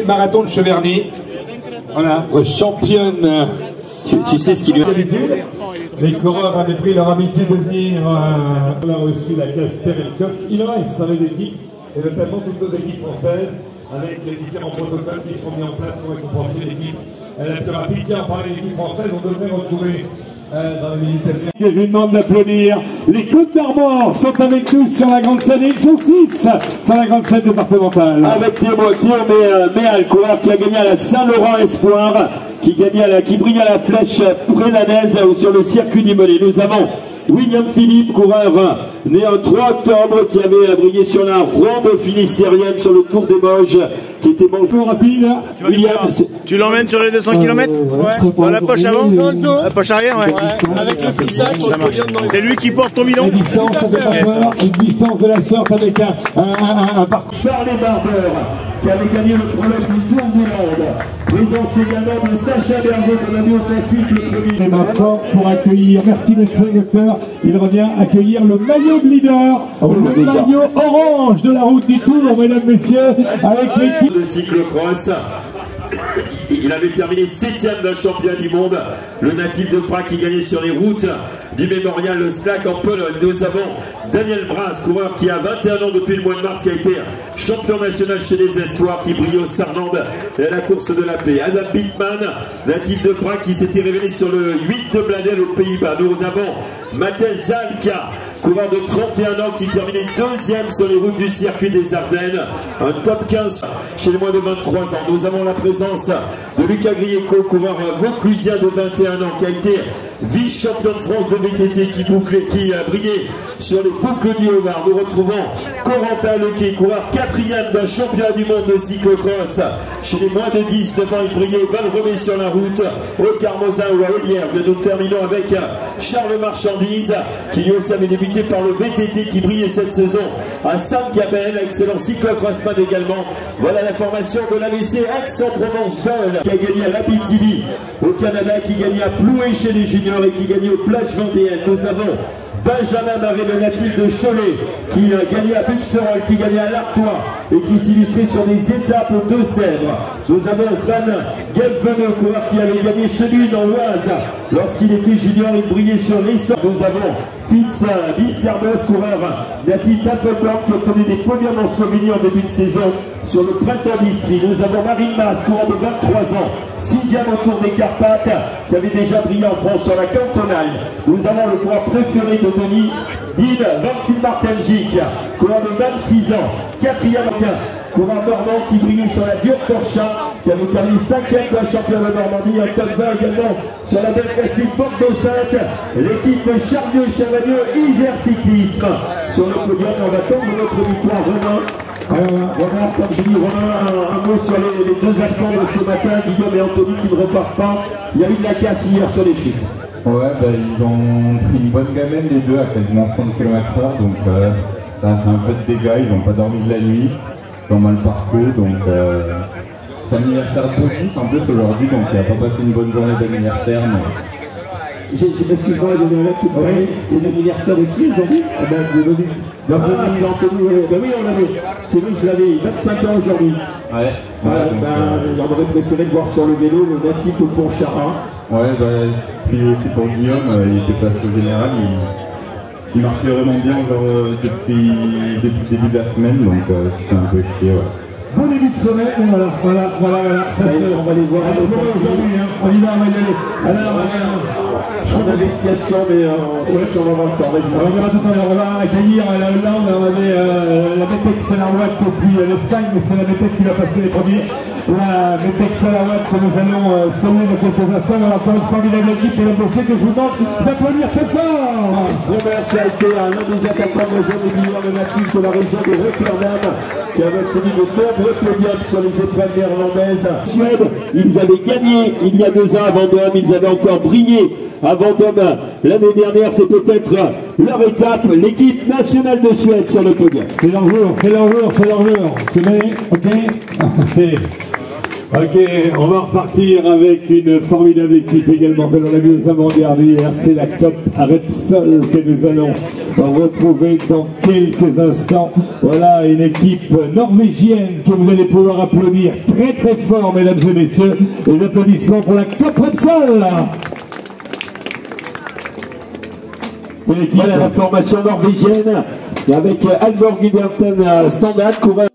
Marathon de Cheverny. Voilà, championne. Tu sais ce qui lui a... Les coureurs avaient pris leur habitude de venir. On a reçu la classe Perelkoff. Il reste avec l'équipe, et notamment toutes nos équipes françaises, avec les différents protocoles qui sont mis en place pour récompenser l'équipe la plus rapide. Tiens, on parlait de l'équipe française, on devrait retrouver dans les militaires. Je lui demande d'applaudir. Les Côtes d'Armor sont avec nous sur la grande scène. Ils sont 6 sur la grande scène départementale. Avec Théo Méal, coureur qui a gagné à la Saint-Laurent Espoir, qui brille à la flèche prélanaise sur le circuit du Mollet. Nous avons William Philippe, coureur né en 3 octobre, qui avait brillé sur la ronde finistérienne sur le Tour des Mauges, qui était bon rapide. William, tu l'emmènes sur les 200 km dans la poche avant, la poche arrière, ouais. Avec le petit sac, c'est lui qui porte ton bidon. Une distance de la sorte avec un parcours. Par les Barbeurs, qui avait gagné le prologue du Tour du Monde. Présence également de Sacha Bergot, comme ami offensif, le premier. Et ma force pour accueillir, merci médecin docteur, il revient accueillir le maillot de leader, le maillot orange de la route du Tour, mesdames, messieurs, avec l'équipe de cyclocross. Il avait terminé 7e d'un championnat du monde, le natif de Prague qui gagnait sur les routes du Mémorial Slack en Pologne. Nous avons Daniel Bras, coureur qui a 21 ans depuis le mois de mars, qui a été champion national chez les Espoirs, qui brille au Sarnande et à la course de la paix. Adam Bittman, natif de Prague, qui s'était révélé sur le 8 de Bladel aux Pays-Bas. Nous avons Matej Jalka, coureur de 31 ans qui terminait 2e sur les routes du circuit des Ardennes, un top 15 chez les moins de 23 ans. Nous avons la présence de Lucas Grieco, coureur vauclusien de 21 ans, qui a été vice-champion de France de VTT, qui a brillé sur les boucles du Haut-Var. Nous retrouvons Corentin Lequet, coureur 4e d'un championnat du monde de cyclocross chez les moins de 10. Devant, il brillait Val-Remé sur la route, au Carmosin ou à Ollières. Nous terminons avec Charles Marchandise, qui lui aussi avait débuté par le VTT, qui brillait cette saison à Sainte-Gabelle, excellent cyclocrossman également. Voilà la formation de l'AVC Aix-en-Provence-Dole, qui a gagné à l'Abitibi au Canada, qui gagnait à Ploué chez les juniors et qui gagnait aux plages vendéennes. Nous avons Benjamin Marais, le natif de Cholet, qui a gagné à Buxerolles, qui gagnait à l'Artois et qui s'illustrait sur des étapes aux Deux-Sèvres. Nous avons Svan Gelveneux, coureur qui avait gagné chez lui dans l'Oise lorsqu'il était junior, il brillait sur l'Essor. Nous avons Fitz Bisterbos, coureur natif d'Appelborn, qui obtenait des podiums en Slovénie en début de saison sur le printemps d'Istrie. Nous avons Marine Mas, coureur de 23 ans, 6e au Tour des Carpates, qui avait déjà brillé en France sur la cantonale. Nous avons le coureur préféré de Denis, Dean Vincent Martenjic, coureur de 26 ans, 4e coureur normand qui brillait sur la Dure-Porchat, qui avait terminé 5e de la championnat de Normandie, un top 20 également sur la belle classique Bordeaux-Sainte, l'équipe de Charlieu-Chavagneux Isère Cyclisme. Sur le podium, on va tendre notre victoire. Romain, comme je dis, Romain, un mot sur les 2 absents de ce matin, Guillaume et Anthony qui ne repartent pas. Il y a eu de la casse hier sur les chutes. Ouais, ils ont pris une bonne gamelle les deux à quasiment 60 km/h, donc ça a fait un peu de dégâts, ils n'ont pas dormi de la nuit, ils ont mal parcouru, donc c'est l'anniversaire de Botis en plus aujourd'hui, donc il n'a pas passé une bonne journée d'anniversaire. Mais... Excuse-moi, c'est l'anniversaire de qui aujourd'hui? C'est Anthony. Oui, on l'avait. C'est vrai que je l'avais. 25 ans aujourd'hui. Ouais. On aurait préféré le voir sur le vélo, le natif au Pontcharrat. Ouais, puis aussi pour Guillaume, il était place au général. Il marchait vraiment bien depuis le début de la semaine, donc c'était un peu chier. Ouais. Bon début de semaine, voilà. Ça, on va les voir aujourd'hui, hein. On y va, on va y aller. Alors, on avait une question, mais on va voir le temps. On verra tout à l'heure. On va accueillir la Hollande. On avait la Mepec Salaouat depuis l'Espagne, mais c'est la Mepec qui va passer les premiers. La Mepec Salaouat que nous allons saluer dans quelques instants. On a encore une formidable équipe et l'embauché que je vous demande d'applaudir très fort. Robert, ça a été un des attaquants de Jean Guillaume, le natif de la région de Rotterdam, qui avait obtenu de nombreux podiums sur les épreuves néerlandaises. Suède, ils avaient gagné il y a 2 ans à Vendôme, ils avaient encore brillé à Vendôme l'année dernière. C'est peut-être leur étape, l'équipe nationale de Suède sur le podium. C'est leur jour. Tu mets, ok. Ok, on va repartir avec une formidable équipe également que l'on a vu aux avant-dernières. C'est la COP Repsol que nous allons retrouver dans quelques instants. Voilà une équipe norvégienne que vous allez pouvoir applaudir très très fort, mesdames et messieurs. Les applaudissements pour la COP Repsol. Voilà la formation norvégienne avec Alvor Gidersen standard, coureur.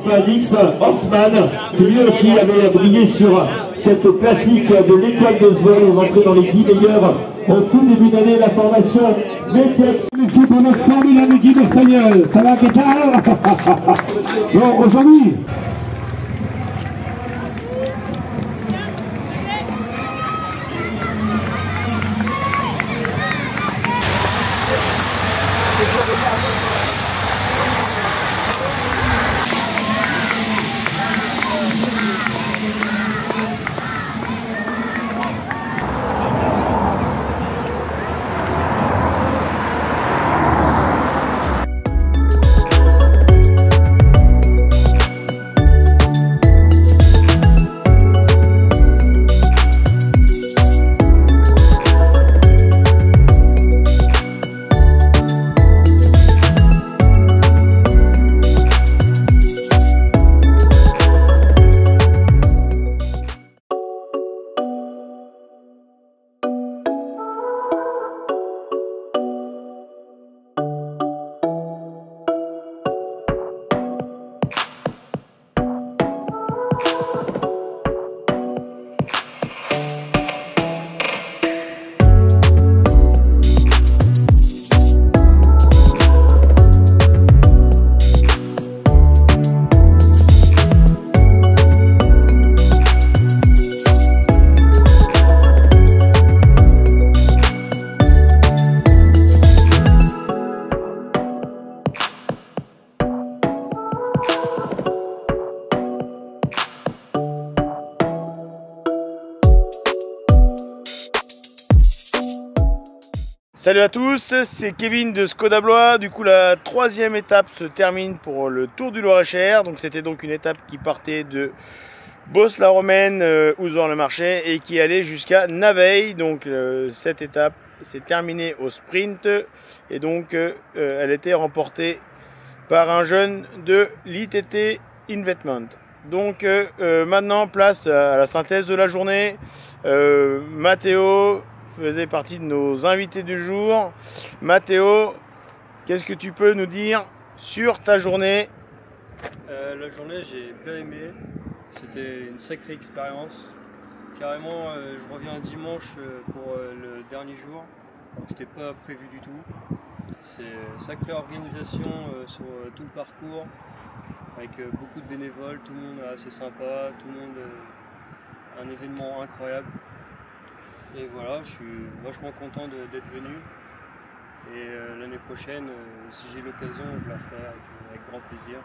Alix Horstman, qui lui aussi avait brillé sur cette classique de l'étoile de Zwolle, rentré dans les 10 meilleurs au tout début d'année. La formation Metex. Merci pour notre formidable équipe espagnole. Ça va, qu'est-ce que bon, aujourd'hui. Salut à tous, c'est Kevin de Skoda Blois. Du coup, la troisième étape se termine pour le Tour du Loir-et-Cher. Donc, c'était donc une étape qui partait de Beauce-la-Romaine, Ouzouan-le-Marché et qui allait jusqu'à Naveil. Donc, cette étape s'est terminée au sprint et donc elle était remportée par un jeune de l'ITT Investment. Donc, maintenant, place à la synthèse de la journée. Matteo faisait partie de nos invités du jour. Matteo, qu'est-ce que tu peux nous dire sur ta journée? La journée, j'ai bien aimé. C'était une sacrée expérience. Carrément, je reviens dimanche pour le dernier jour. C'était pas prévu du tout. C'est une sacrée organisation sur tout le parcours, avec beaucoup de bénévoles. Tout le monde est assez sympa. Tout le monde, un événement incroyable. Et voilà, je suis vachement content d'être venu. Et l'année prochaine, si j'ai l'occasion, je la ferai avec grand plaisir.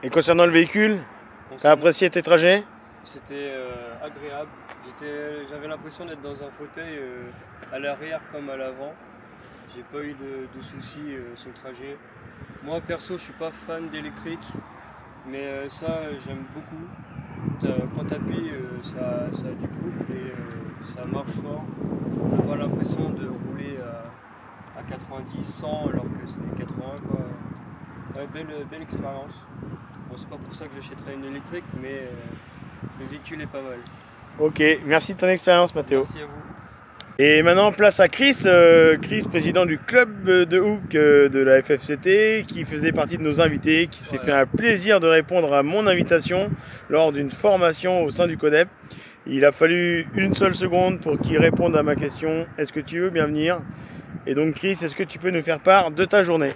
Et concernant le véhicule, tu as apprécié tes trajets? C'était agréable. J'avais l'impression d'être dans un fauteuil à l'arrière comme à l'avant. J'ai pas eu de soucis sur le trajet. Moi perso, je suis pas fan d'électrique, mais ça j'aime beaucoup. Quand tu appuies, ça a du couple et ça marche fort. On n'a pas l'impression de rouler à 90, 100 alors que c'est 80 quoi. Ouais, belle expérience. Bon, c'est pas pour ça que j'achèterai une électrique, mais le véhicule est pas mal. Ok, merci de ton expérience Matteo. Merci à vous. Et maintenant, place à Chris, Chris, président du club de hook de la FFCT, qui faisait partie de nos invités, qui s'est fait un plaisir de répondre à mon invitation lors d'une formation au sein du CODEP. Il a fallu une seule seconde pour qu'il réponde à ma question. Est-ce que tu veux bien venir? Et donc Chris, est-ce que tu peux nous faire part de ta journée?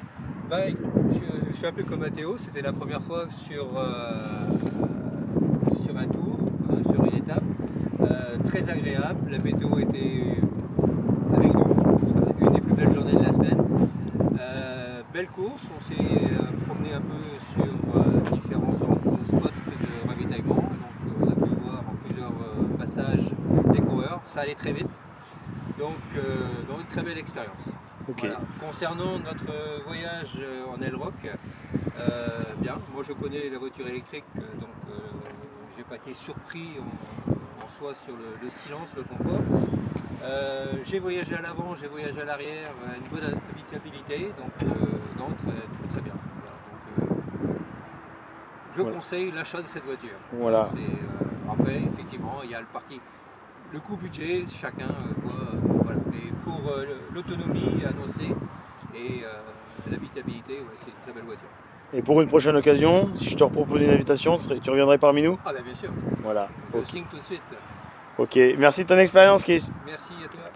Je suis un peu comme Mathéo, c'était la première fois sur un tour, sur une étape. Très agréable, la météo était avec nous, une des plus belles journées de la semaine. Belle course, on s'est promené un peu sur différents spots de ravitaillement, donc on a pu voir en plusieurs passages les coureurs, ça allait très vite, donc une très belle expérience. Okay. Voilà. Concernant notre voyage en L-Rock, bien, moi je connais la voiture électrique, donc j'ai pas été surpris en soi sur le silence, le confort. J'ai voyagé à l'avant, j'ai voyagé à l'arrière, une bonne habitabilité, donc non, très bien. Voilà. Donc, je conseille l'achat de cette voiture. Voilà. Après, effectivement, il y a le coût budget, chacun voit. Voilà. Mais pour l'autonomie annoncée et l'habitabilité, ouais, c'est une très belle voiture. Et pour une prochaine occasion, si je te propose une invitation, tu reviendrais parmi nous? Ah ben bien sûr. Voilà. Je signe tout de suite. Ok, merci de ton expérience, Chris. Merci à toi.